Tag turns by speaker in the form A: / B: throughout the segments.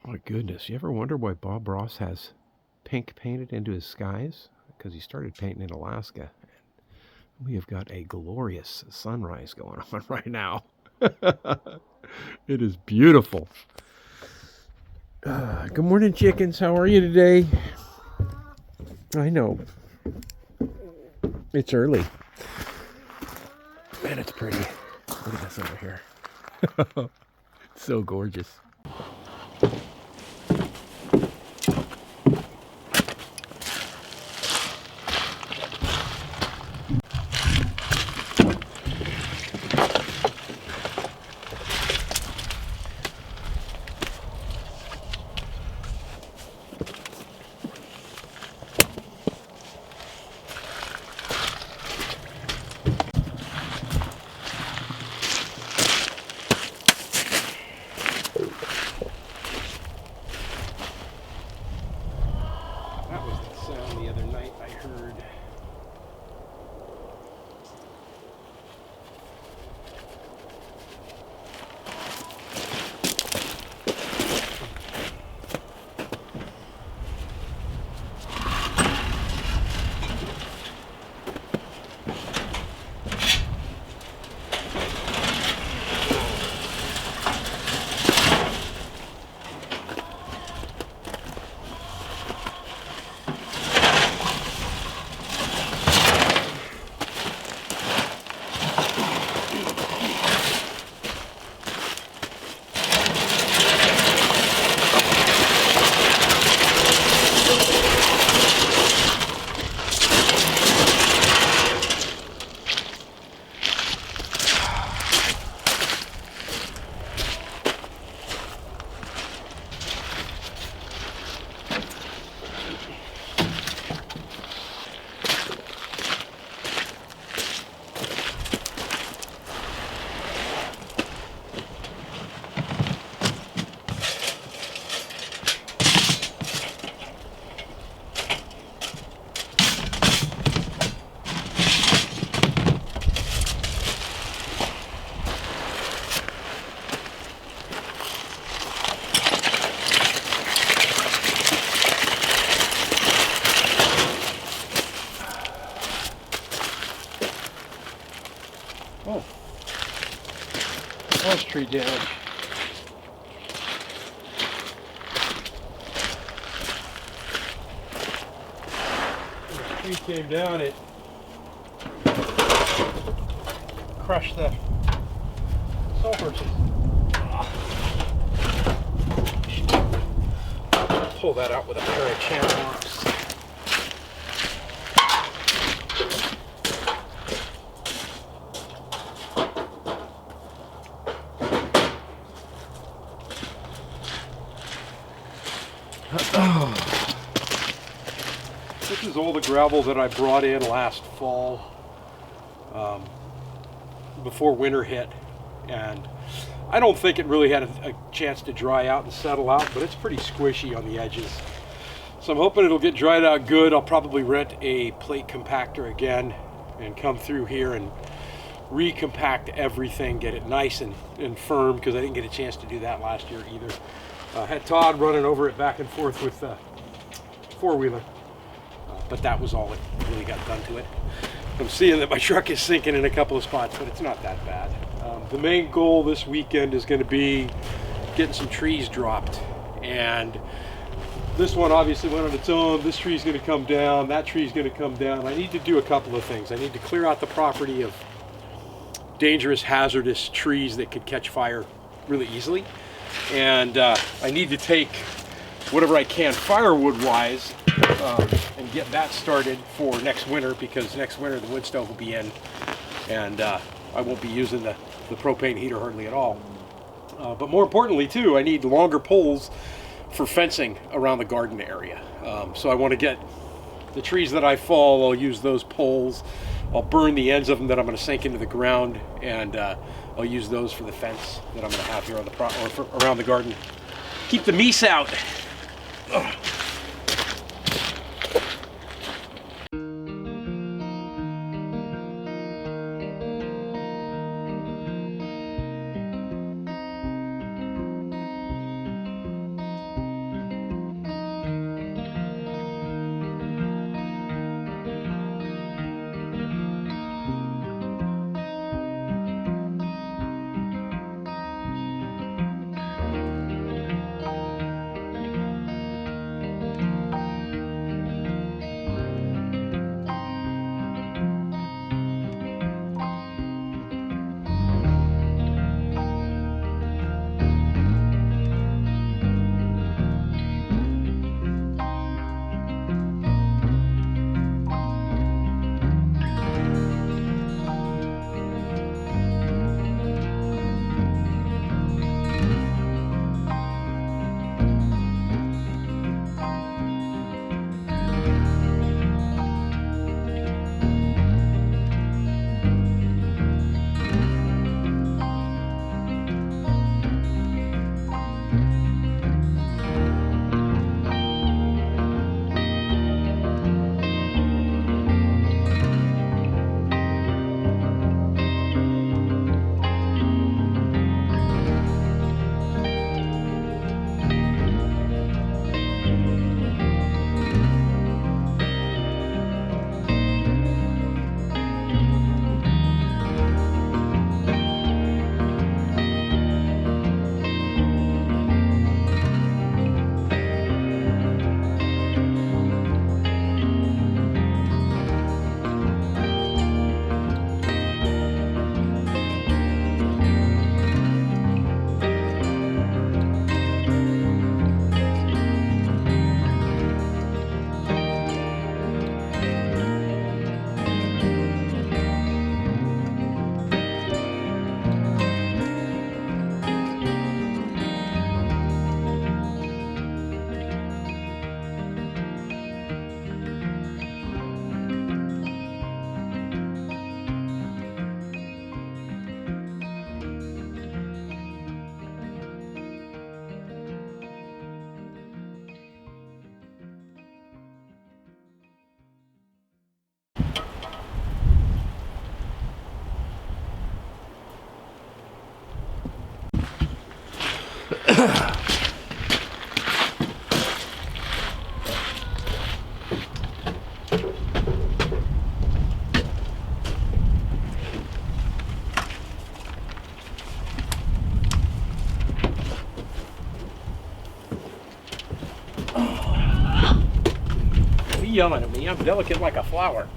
A: My goodness, you ever wonder why Bob Ross has pink painted into his skies? Because he started painting in Alaska. We have got a glorious sunrise going on right now. It is beautiful. Good morning, chickens. How are you today? I know. It's early. Man, it's pretty. Look at this over here. It's so gorgeous. That was the sound the other night I heard. Oh, that's tree damage. The tree came down, it crushed the sawhorses. Pull that out with a pair of channel. This is all the gravel that I brought in last fall, before winter hit, and I don't think it really had a chance to dry out and settle out, but it's pretty squishy on the edges. So I'm hoping it'll get dried out good. I'll probably rent a plate compactor again and come through here and recompact everything, get it nice and firm, because I didn't get a chance to do that last year either. Had Todd running over it back and forth with the four-wheeler, but that was all that really got done to it. I'm seeing that my truck is sinking in a couple of spots, but it's not that bad. The main goal this weekend is going to be getting some trees dropped, and this one obviously went on its own. This tree's going to come down, that tree's going to come down. I need to do a couple of things. I need to clear out the property of dangerous, hazardous trees that could catch fire really easily, and I need to take whatever I can firewood-wise and get that started for next winter, because next winter the wood stove will be in, and I won't be using the propane heater hardly at all. But more importantly too, I need longer poles for fencing around the garden area. So I want to get the trees that I fall, I'll use those poles. I'll burn the ends of them that I'm going to sink into the ground, and I'll use those for the fence that I'm going to have here on the around the garden. Keep the meese out. Ugh. Yelling at me. I'm delicate like a flower.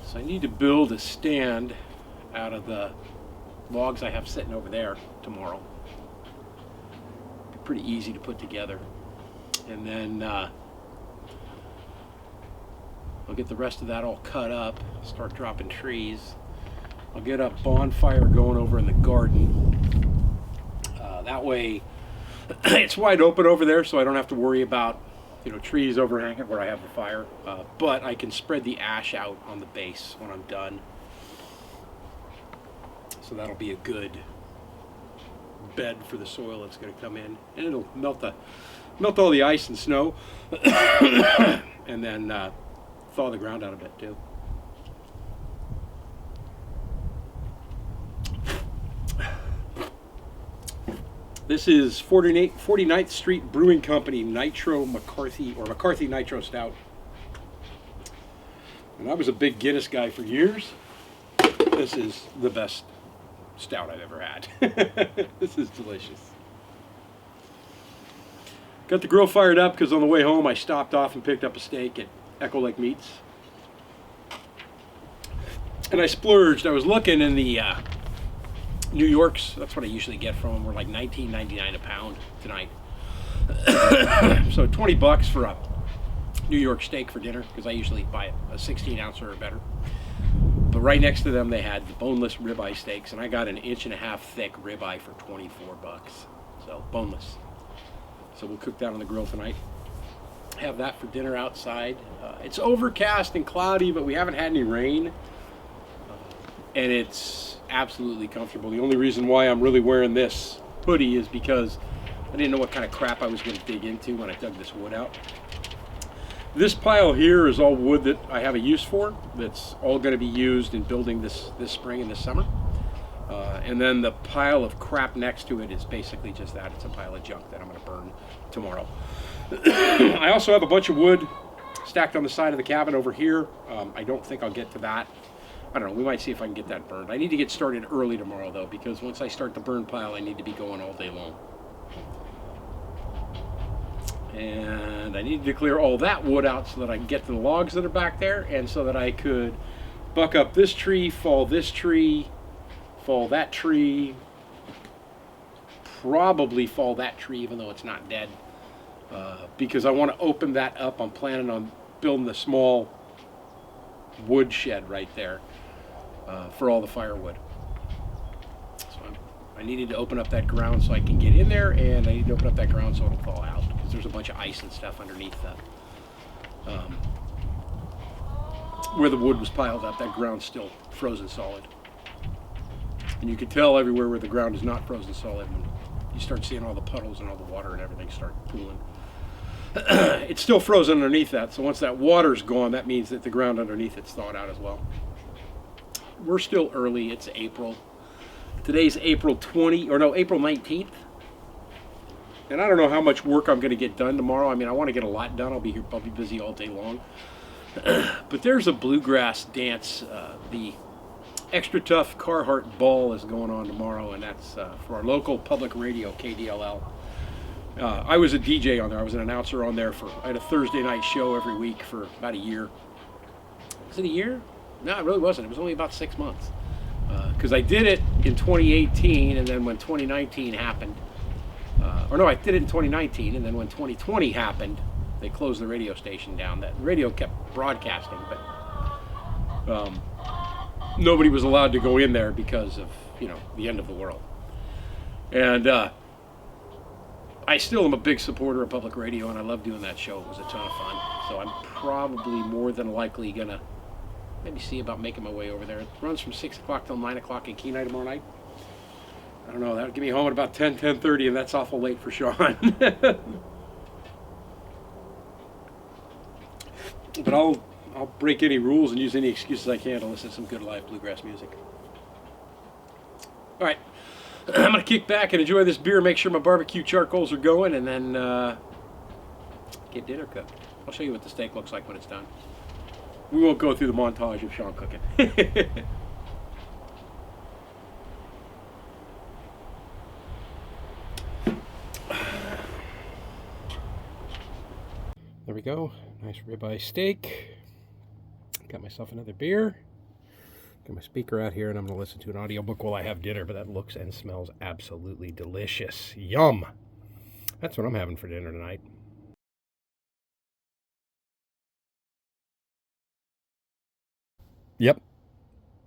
A: So I need to build a stand out of the logs I have sitting over there tomorrow. Pretty easy to put together, and then I'll get the rest of that all cut up, start dropping trees. I'll get a bonfire going over in the garden. That way it's wide open over there, so I don't have to worry about, you know, trees overhanging where I have the fire, but I can spread the ash out on the base when I'm done, so that'll be a good bed for the soil that's going to come in, and it'll melt all the ice and snow and then thaw the ground out a bit too. This is 49th Street Brewing Company Nitro McCarthy, or McCarthy Nitro Stout, and I was a big Guinness guy for years. This is the best stout I've ever had. This is delicious. Got the grill fired up because on the way home I stopped off and picked up a steak at Echo Lake Meats, and I splurged. I was looking in the New York's, that's what I usually get from them, were like $19.99 a pound tonight. So $20 for a New York steak for dinner, because I usually buy a 16 ounce or better. But right next to them they had the boneless ribeye steaks, and I got an 1.5 inch thick ribeye for $24. So boneless. So we'll cook that on the grill tonight. Have that for dinner outside. It's overcast and cloudy, but we haven't had any rain, and it's absolutely comfortable. The only reason why I'm really wearing this hoodie is because I didn't know what kind of crap I was going to dig into when I dug this wood out. This pile here is all wood that I have a use for, that's all going to be used in building this spring and this summer. And then the pile of crap next to it is basically just that. It's a pile of junk that I'm going to burn tomorrow. I also have a bunch of wood stacked on the side of the cabin over here. I don't think I'll get to that. I don't know, we might see if I can get that burned. I need to get started early tomorrow though, because once I start the burn pile I need to be going all day long. And I need to clear all that wood out so that I can get to the logs that are back there, and so that I could buck up this tree, fall that tree, probably fall that tree even though it's not dead, because I want to open that up. I'm planning on building a small wood shed right there for all the firewood. So I needed to open up that ground so I can get in there, and I need to open up that ground so it'll thaw out, because there's a bunch of ice and stuff underneath where the wood was piled up. That ground's still frozen solid, and you can tell everywhere where the ground is not frozen solid when you start seeing all the puddles and all the water and everything start pooling. It's still frozen underneath that, so once that water's gone, that means that the ground underneath it's thawed out as well. We're still early. It's April. Today's April 19th. And I don't know how much work I'm going to get done tomorrow. I mean, I want to get a lot done. I'll be busy all day long. But there's a bluegrass dance. The Extra Tough Carhartt Ball is going on tomorrow, and that's for our local public radio, KDLL. I was a DJ on there. I was an announcer on there I had a Thursday night show every week for about a year. Was it a year? No, it really wasn't. It was only about 6 months. Because I did it in 2018, and then when 2019 happened, I did it in 2019, and then when 2020 happened, they closed the radio station down. That radio kept broadcasting, but nobody was allowed to go in there because of, the end of the world. And I still am a big supporter of public radio, and I love doing that show. It was a ton of fun. So I'm probably more than likely gonna maybe see about making my way over there. It runs from 6 o'clock till 9 o'clock in Kenai tomorrow night. I don't know, that'll get me home at about 10:30, and that's awful late for Sean. But I'll break any rules and use any excuses I can to listen to some good live bluegrass music. All right, I'm gonna kick back and enjoy this beer, make sure my barbecue charcoals are going, and then get dinner cooked. I'll show you what the steak looks like when it's done. We won't go through the montage of Sean cooking. There we go. Nice ribeye steak. Got myself another beer. Got my speaker out here, and I'm going to listen to an audiobook while I have dinner, but that looks and smells absolutely delicious. Yum! That's what I'm having for dinner tonight. Yep.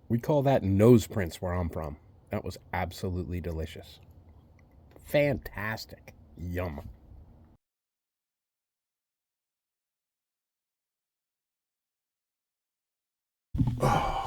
A: We call that nose prints where I'm from. That was absolutely delicious. Fantastic. Yum. Oh.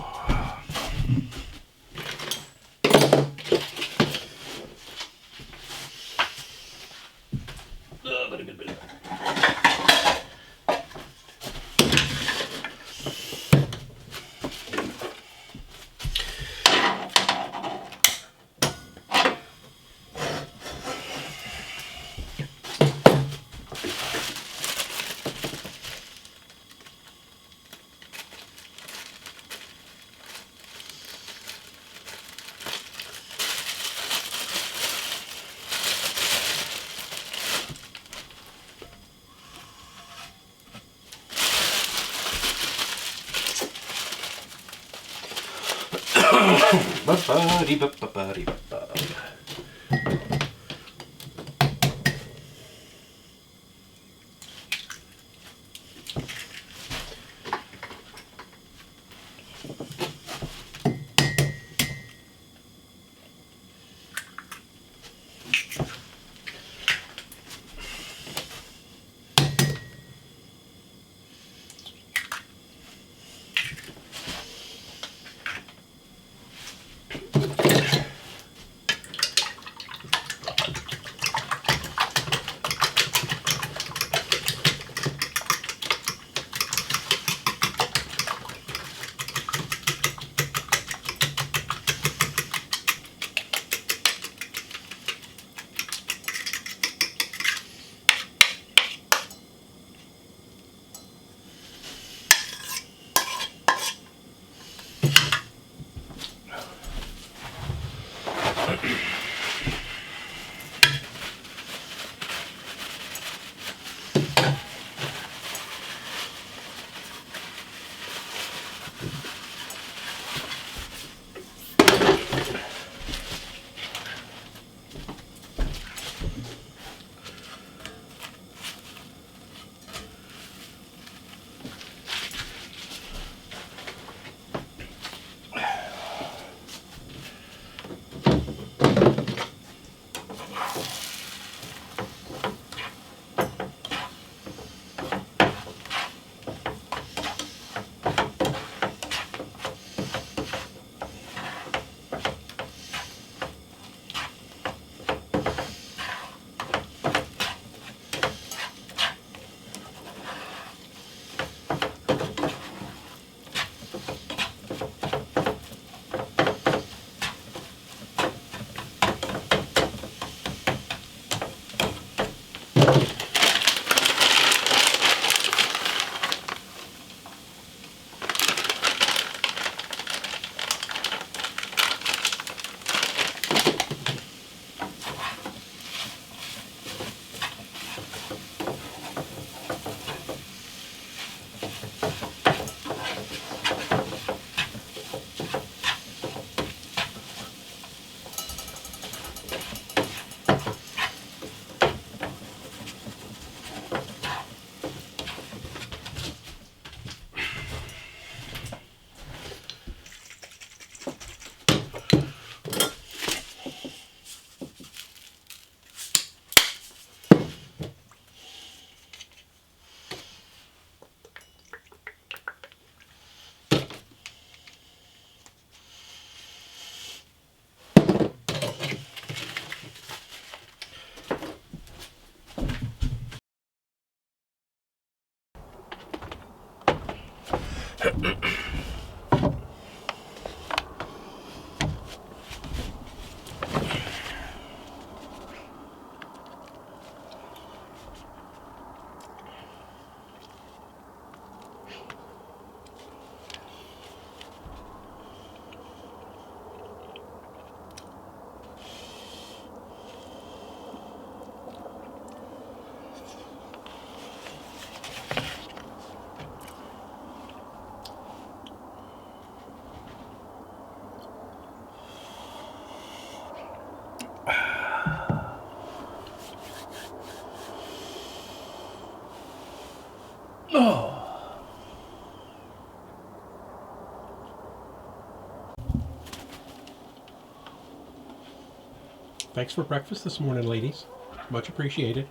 A: Thanks for breakfast this morning, ladies. Much appreciated.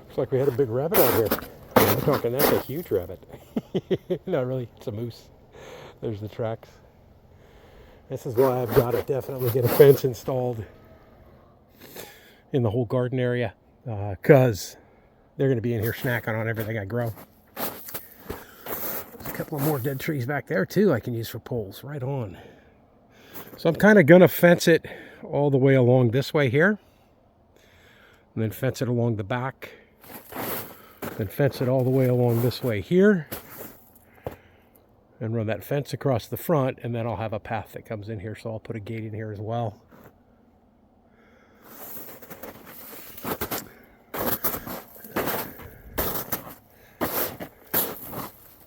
A: Looks like we had a big rabbit out here. I'm talking, that's a huge rabbit. Not really, it's a moose. There's the tracks. This is why I've got to definitely get a fence installed in the whole garden area, because they're going to be in here snacking on everything I grow. There's a couple of more dead trees back there too I can use for poles. Right on. So I'm kind of going to fence it all the way along this way here, and then fence it along the back, then fence it all the way along this way here, and run that fence across the front, and then I'll have a path that comes in here, so I'll put a gate in here as well.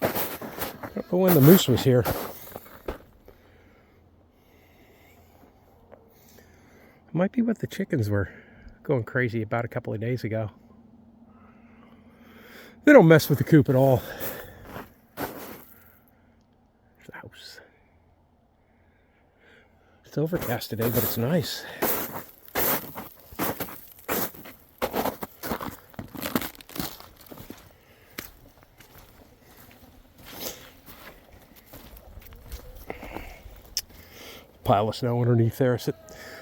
A: I don't know when the moose was here. It might be what the chickens were going crazy about a couple of days ago. They don't mess with the coop at all. There's the house. It's overcast today, but it's nice. Pile of snow underneath there. As it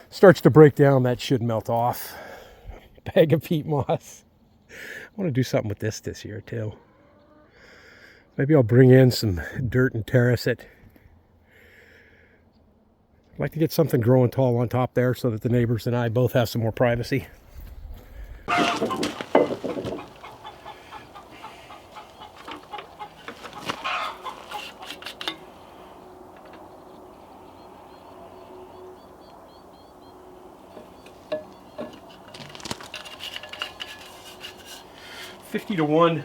A: starts to break down, that should melt off. Bag of peat moss. I want to do something with this year too. Maybe I'll bring in some dirt and terrace it. I'd like to get something growing tall on top there so that the neighbors and I both have some more privacy. $50-to-1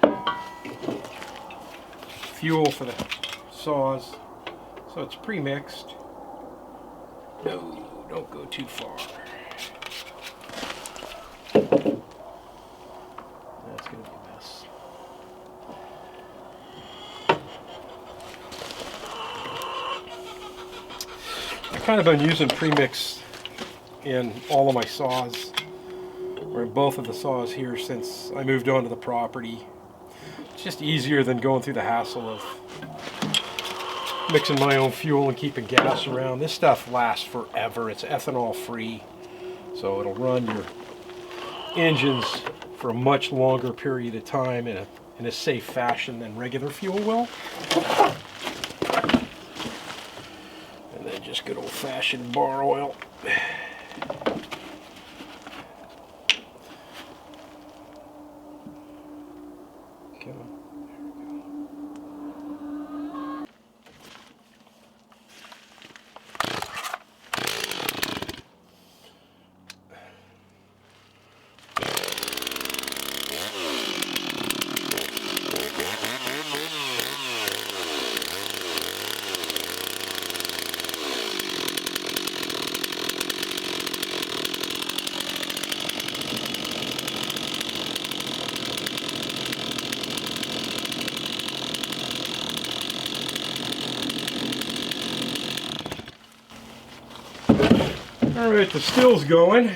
A: fuel for the saws, so it's pre-mixed. No, don't go too far. That's going to be a mess. I've kind of been using pre-mix in all of my saws, or in both of the saws here, since I moved onto the property. It's just easier than going through the hassle of mixing my own fuel and keeping gas around. This stuff lasts forever. It's ethanol free, so it'll run your engines for a much longer period of time in a safe fashion than regular fuel will. And then just good old-fashioned bar oil. All right, the still's going.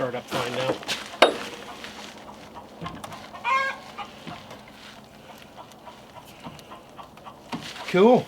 B: start up fine now. Cool.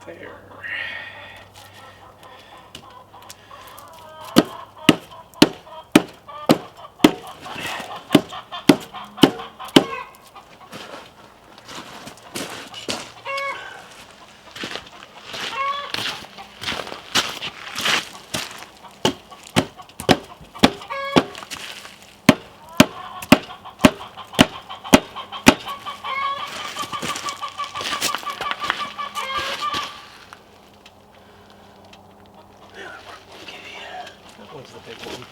B: There. That one's the big one.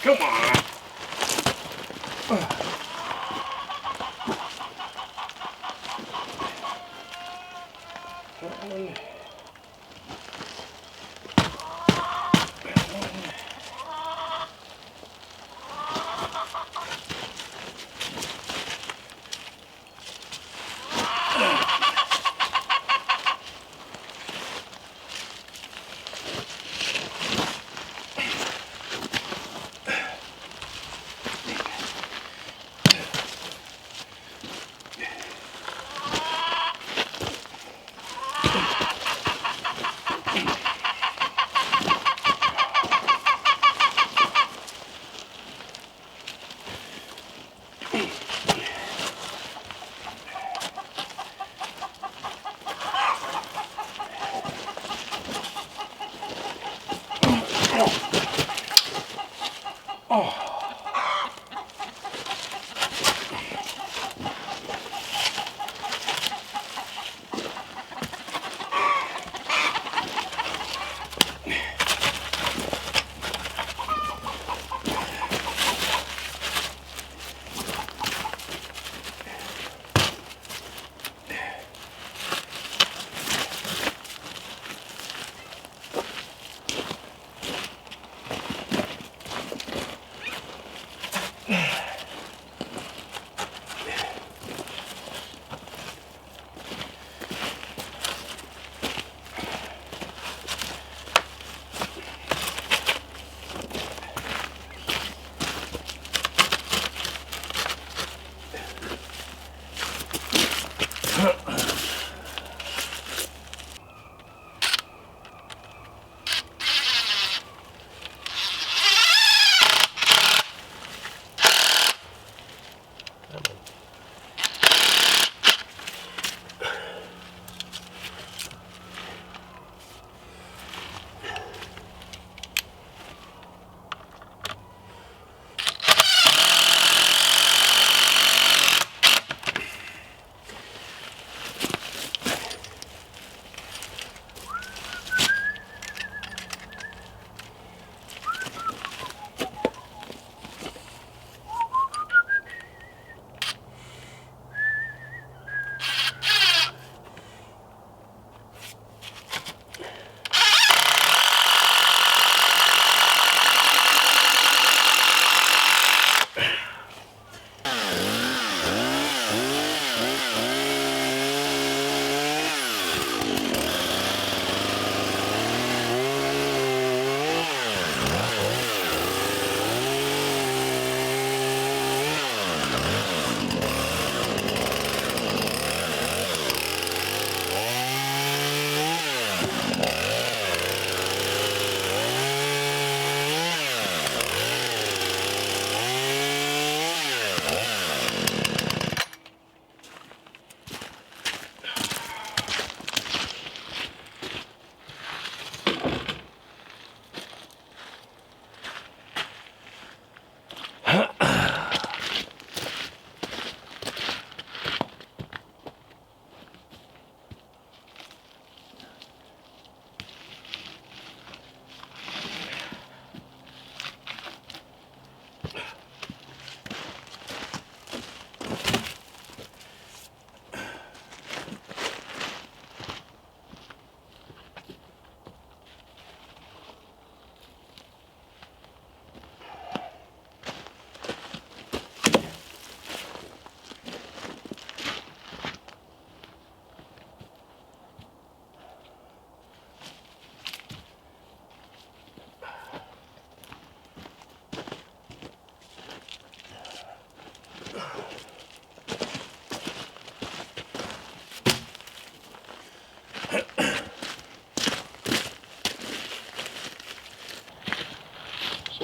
B: Come on. That one.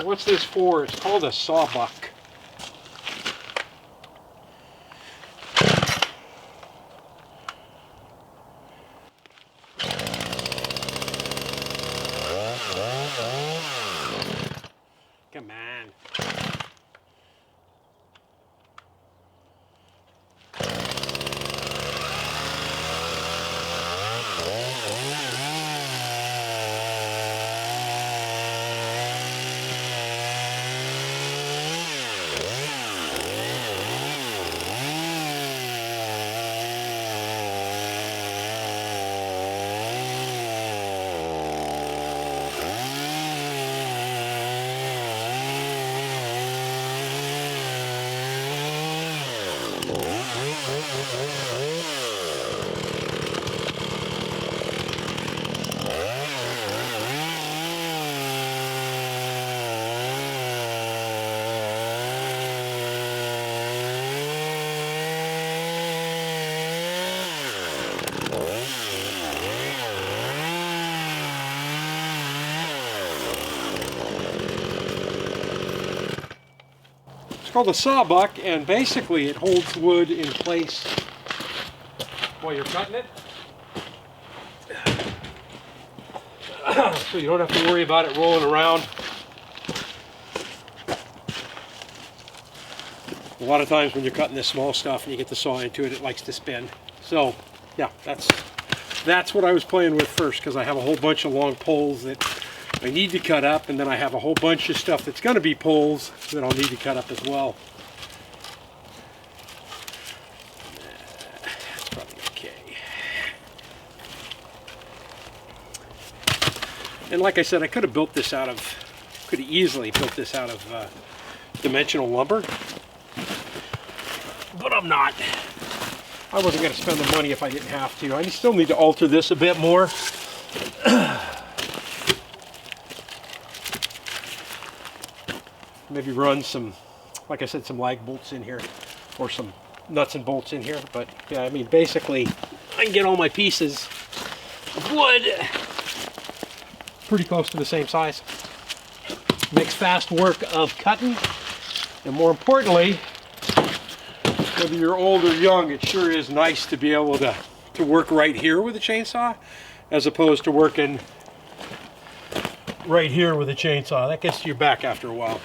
A: what's this for? It's called a sawbuck. Come on. It's called a sawbuck, and basically it holds wood in place while you're cutting it. So you don't have to worry about it rolling around. A lot of times when you're cutting this small stuff and you get the saw into it, it likes to spin. So yeah, that's what I was playing with first, because I have a whole bunch of long poles that I need to cut up, and then I have a whole bunch of stuff that's going to be poles that I'll need to cut up as well. That's probably okay. And like I said, I could have easily built this out of dimensional lumber, but I'm not. I wasn't going to spend the money if I didn't have to. I still need to alter this a bit more. Maybe run some, like I said, some lag bolts in here, or some nuts and bolts in here. But yeah, I mean, basically, I can get all my pieces of wood pretty close to the same size. Makes fast work of cutting, and more importantly, whether you're old or young, it sure is nice to be able to work right here with a chainsaw, as opposed to working right here with a chainsaw. That gets to your back after a while.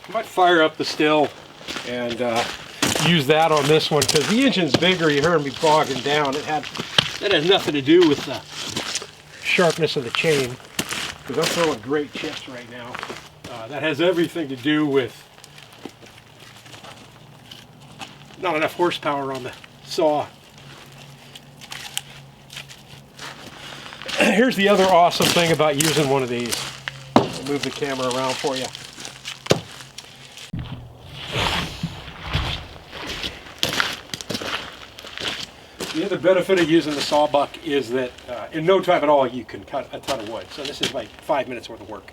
A: I might fire up the still and use that on this one, because the engine's bigger. You heard me bogging down. That has nothing to do with the sharpness of the chain, because I'm throwing great chips right now. That has everything to do with not enough horsepower on the saw. Here's the other awesome thing about using one of these. I'll move the camera around for you. The other benefit of using the sawbuck is that in no time at all you can cut a ton of wood. So this is like 5 minutes worth of work.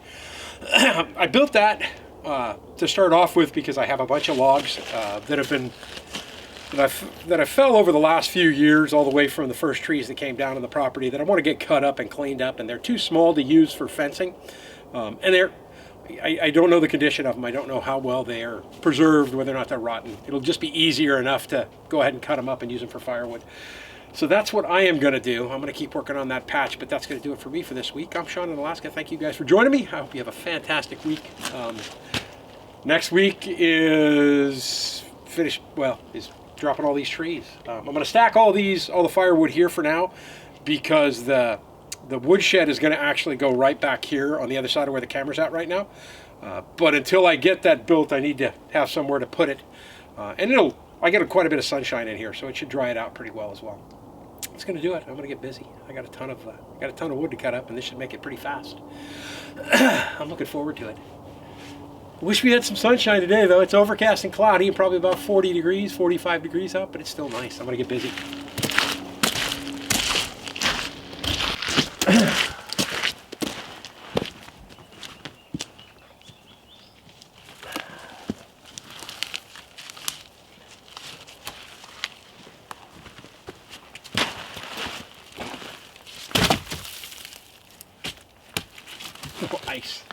A: I built that to start off with because I have a bunch of logs that I fell over the last few years, all the way from the first trees that came down on the property, that I want to get cut up and cleaned up, and they're too small to use for fencing. I don't know the condition of them. I don't know how well they are preserved, whether or not they're rotten. It'll just be easier enough to go ahead and cut them up and use them for firewood. So that's what I am going to do. I'm going to keep working on that patch, but that's going to do it for me for this week. I'm Sean in Alaska. Thank you guys for joining me. I hope you have a fantastic week. Next week is dropping all these trees. I'm going to stack all the firewood here for now, because the woodshed is going to actually go right back here on the other side of where the camera's at right now. But until I get that built, I need to have somewhere to put it. And I get quite a bit of sunshine in here, so it should dry it out pretty well as well. That's going to do it. I'm going to get busy. I got a ton of wood to cut up, and this should make it pretty fast. I'm looking forward to it. Wish we had some sunshine today, though. It's overcast and cloudy, and probably about 40 degrees, 45 degrees out, but it's still nice. I'm going to get busy. Oh, ice.